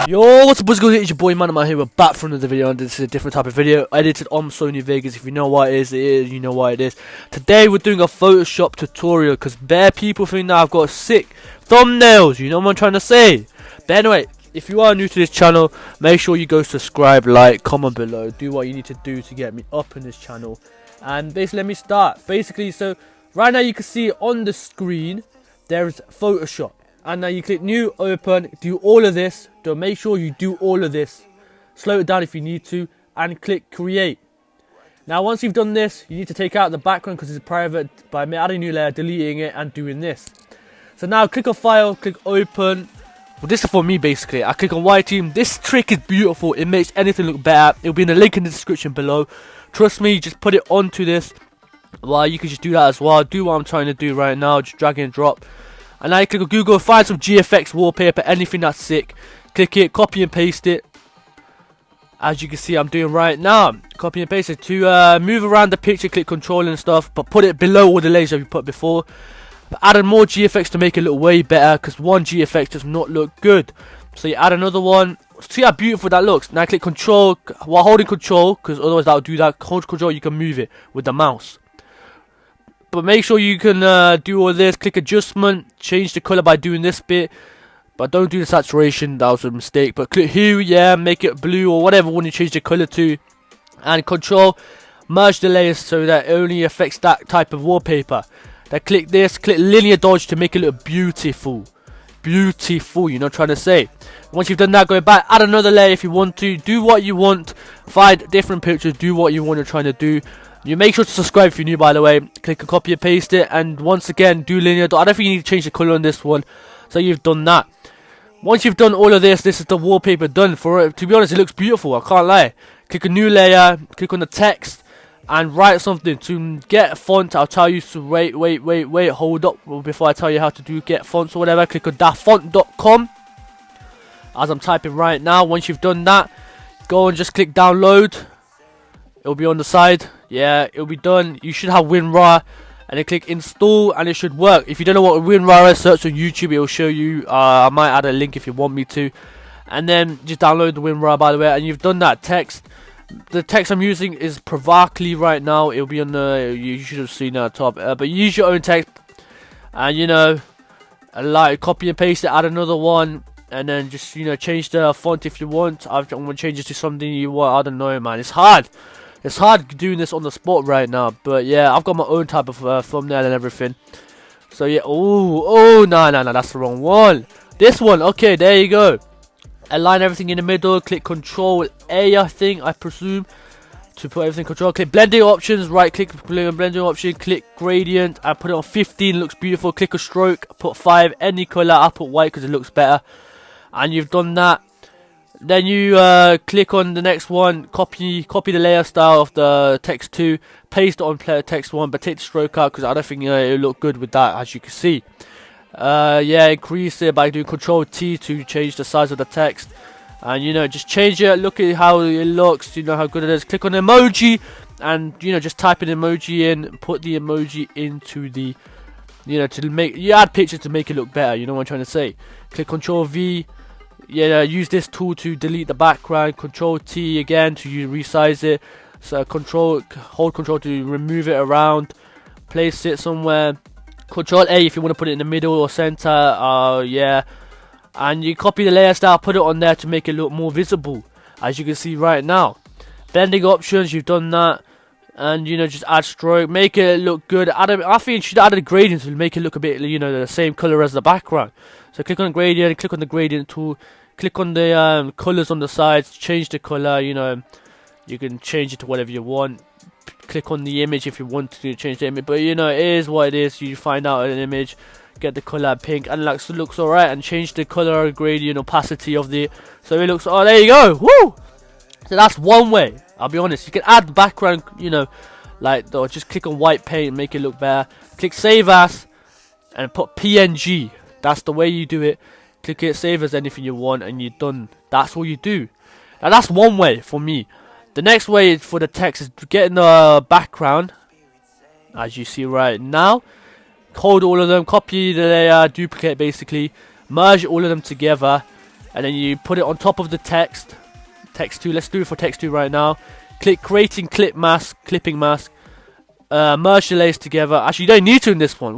Yo, what's up, boys? It's your boy Man here. We're back for another video, and this is a different type of video edited on Sony Vegas. If you know what it is, you know what it is. Today we're doing a Photoshop tutorial because bare people think that I've got sick thumbnails. You know what I'm trying to say? But anyway, if you are new to this channel, make sure you go subscribe, like, comment below, do what you need to do to get me up in this channel. And basically, let me start. Basically, so right now you can see on the screen there's Photoshop. And now you click new, open, do all of this. Don't make sure you do all of this. Slow it down if you need to, and click create. Now once you've done this, you need to take out the background because it's private by adding a new layer, deleting it, and doing this. So now click on file, click open. Well, this is for me basically. I click on white team. This trick is beautiful. It makes anything look better. It'll be in the link in the description below. Trust me, just put it onto this. Well, you can just do that as well. Do what I'm trying to do right now. Just drag and drop. And now you click on Google, find some GFX wallpaper, anything that's sick. Click it, copy and paste it. As you can see, I'm doing right now. Copy and paste it. To move around the picture, click control and stuff, but put it below all the layers that we put before. But add more GFX to make it look way better, because one GFX does not look good. So you add another one. See how beautiful that looks. Now click control while holding control, because otherwise that'll do that. Hold control, you can move it with the mouse. But make sure you can do all this. Click adjustment, change the color by doing this bit, but don't do the saturation, that was a mistake. But click hue, yeah, make it blue or whatever one you change the color to, and control merge the layers so that it only affects that type of wallpaper. Then click this, click linear dodge to make it look beautiful. Beautiful, you know what I'm trying to say. Once you've done that, go back, add another layer if you want to. Do what you want, find different pictures, do what you want, you're trying to do. You make sure to subscribe if you're new, by the way. Click and copy and paste it, and once again do linear. I don't think you need to change the color on this one. So you've done that. Once you've done all of this, this is the wallpaper done for it. To be honest, it looks beautiful, I can't lie. Click a new layer, click on the text, and write something. To get a font, I'll tell you to wait, hold up before I tell you how to do get fonts or whatever. Click on dafont.com as I'm typing right now. Once you've done that, go and just click download. It'll be on the side. Yeah, it'll be done. You should have WinRAR, and then click install, and it should work. If you don't know what WinRAR is, search on YouTube. It will show you. I might add a link if you want me to, and then just download the WinRAR, by the way. And you've done that text. The text I'm using is Pravakli right now. It'll be on the. You should have seen it at the top. But use your own text, and you know, like copy and paste it. Add another one. And then just, you know, change the font if you want. I'm going to change it to something you want. I don't know, man. It's hard. It's hard doing this on the spot right now. But yeah, I've got my own type of thumbnail and everything. So yeah. Oh, no. That's the wrong one. This one. Okay, there you go. Align everything in the middle. Click Control A, I presume. To put everything control. Click blending options. Right click blending option. Click gradient. I put it on 15. Looks beautiful. Click a stroke. Put 5. Any color. I'll put white because it looks better. And you've done that. Then you click on the next one, copy the layer style of the text 2, paste it on text 1, but take the stroke out because I don't think it'll look good with that, as you can see. Yeah, increase it by doing Control T to change the size of the text, and you know, just change it. Look at how it looks. You know how good it is. Click on emoji, and you know, just type an emoji in, put the emoji into the, you know, to make you add pictures to make it look better. You know what I'm trying to say. Click Control V. Yeah, use this tool to delete the background. Control T again to resize it. So hold control to remove it around. Place it somewhere. Control A if you want to put it in the middle or center. Yeah. And you copy the layer style, put it on there to make it look more visible, as you can see right now. Blending options, you've done that. And you know, just add stroke, make it look good. I think you should add a gradient to make it look a bit, you know, the same color as the background. So click on gradient, click on the gradient tool, click on the colors on the sides, change the color. You know, you can change it to whatever you want. Click on the image if you want to change the image, but you know, it is what it is. You find out an image, get the color pink, and it looks alright, and change the color gradient opacity of the, so it looks. Oh, there you go. Woo! So that's one way. I'll be honest. You can add background, you know, like, or just click on white paint and make it look better. Click save as and put PNG. That's the way you do it. Click it, save as anything you want, and you're done. That's all you do. Now that's one way for me. The next way for the text is getting the background, as you see right now. Hold all of them, copy the layer, duplicate basically, merge all of them together, and then you put it on top of the text 2. Let's do it for text 2 right now. Click creating clipping mask, merge the layers together. Actually, you don't need to in this one.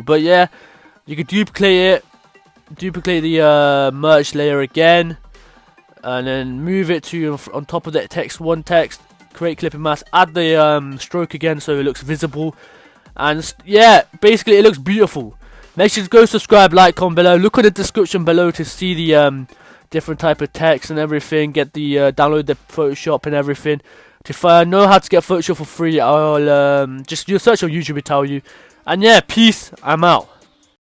But yeah, you can duplicate the merge layer again, and then move it to on top of that text 1 text. Create clipping mask, add the stroke again so it looks visible, and yeah, basically it looks beautiful. Make sure to go subscribe, like, comment below. Look at the description below to see the different type of text and everything. Get the download the Photoshop and everything. If I know how to get Photoshop for free, I'll just do a search on YouTube, will tell you. And yeah, peace. I'm out.